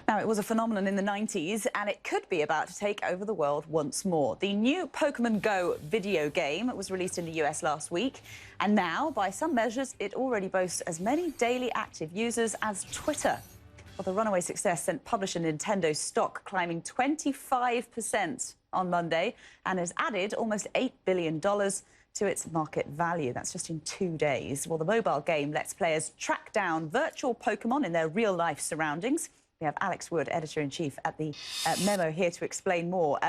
Now, it was a phenomenon in the 90s, and it could be about to take over the world once more. The new Pokemon Go video game was released in the US last week, and now, by some measures, it already boasts as many daily active users as Twitter. Well, the runaway success sent publisher Nintendo stock climbing 25% on Monday and has added almost $8 billion to its market value. That's just in 2 days. Well, the mobile game lets players track down virtual Pokemon in their real-life surroundings. We have Alex Wood, editor-in-chief at the Memo, here to explain more.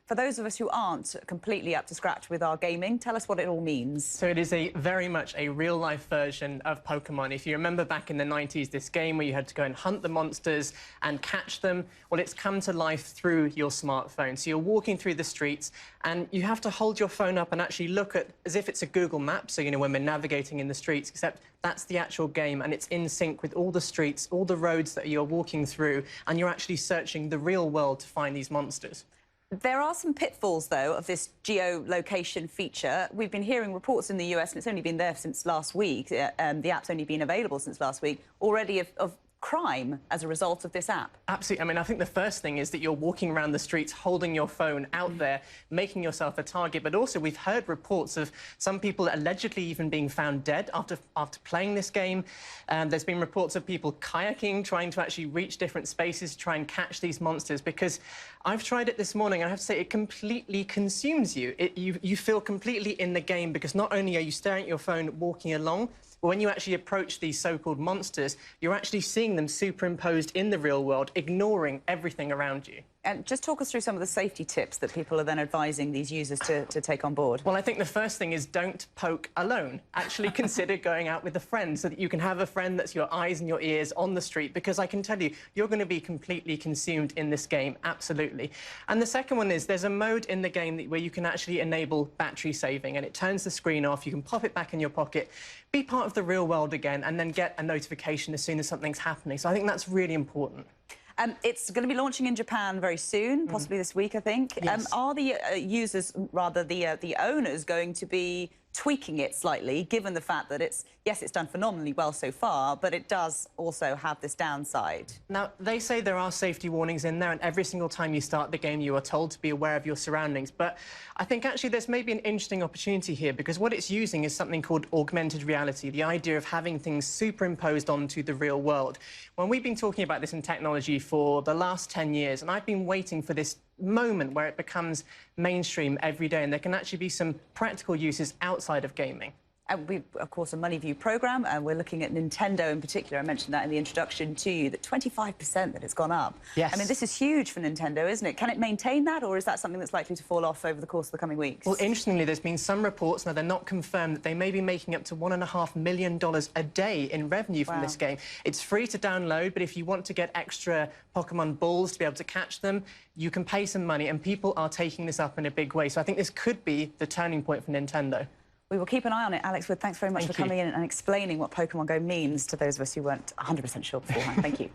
For those of us who aren't completely up to scratch with our gaming, tell us what it all means. So it is very much a real-life version of Pokemon. If you remember back in the 90s, this game where you had to go and hunt the monsters and catch them, well, it's come to life through your smartphone. So you're walking through the streets and you have to hold your phone up and actually look at as if it's a Google map, so, you know, when we're navigating in the streets, except that's the actual game, and it's in sync with all the streets, all the roads that you're walking through, and you're actually searching the real world to find these monsters. There are some pitfalls, though, of this geolocation feature. We've been hearing reports in the US, and it's only been there since last week, the app's only been available since last week, already of crime as a result of this app. Absolutely. I mean, I think the first thing is that you're walking around the streets holding your phone out there, making yourself a target. But also, we've heard reports of some people allegedly even being found dead after playing this game. There's been reports of people kayaking, trying to actually reach different spaces to try and catch these monsters, because I've tried it this morning, and I have to say it completely consumes you. You feel completely in the game, because not only are you staring at your phone walking along, but when you actually approach these so-called monsters, you're actually seeing them superimposed in the real world, ignoring everything around you. And just talk us through some of the safety tips that people are then advising these users to take on board. Well, I think the first thing is don't poke alone. Actually consider going out with a friend so that you can have a friend that's your eyes and your ears on the street, because I can tell you, you're going to be completely consumed in this game, absolutely. And the second one is there's a mode in the game where you can actually enable battery saving, and it turns the screen off. You can pop it back in your pocket, be part of the real world again, and then get a notification as soon as something's happening. So I think that's really important. It's going to be launching in Japan very soon, possibly this week, I think. Yes. Are the users, rather the owners, going to be tweaking it slightly, given the fact that it's done phenomenally well so far, but it does also have this downside? Now, they say there are safety warnings in there, and every single time you start the game, you are told to be aware of your surroundings. But I think actually there's maybe an interesting opportunity here, because what it's using is something called augmented reality, the idea of having things superimposed onto the real world. When we've been talking about this in technology for the last 10 years, and I've been waiting for this moment where it becomes mainstream every day, and there can actually be some practical uses outside of gaming. And we, of course, a Moneyview programme, and we're looking at Nintendo in particular. I mentioned that in the introduction to you, that 25% that it's gone up. Yes. I mean, this is huge for Nintendo, isn't it? Can it maintain that, or is that something that's likely to fall off over the course of the coming weeks? Well, interestingly, there's been some reports, now they're not confirmed, that they may be making up to $1.5 million a day in revenue from this game. It's free to download, but if you want to get extra Pokemon balls to be able to catch them, you can pay some money, and people are taking this up in a big way. So I think this could be the turning point for Nintendo. We will keep an eye on it. Alex Wood, thanks very much for coming in and explaining what Pokemon Go means to those of us who weren't 100% sure beforehand. Thank you.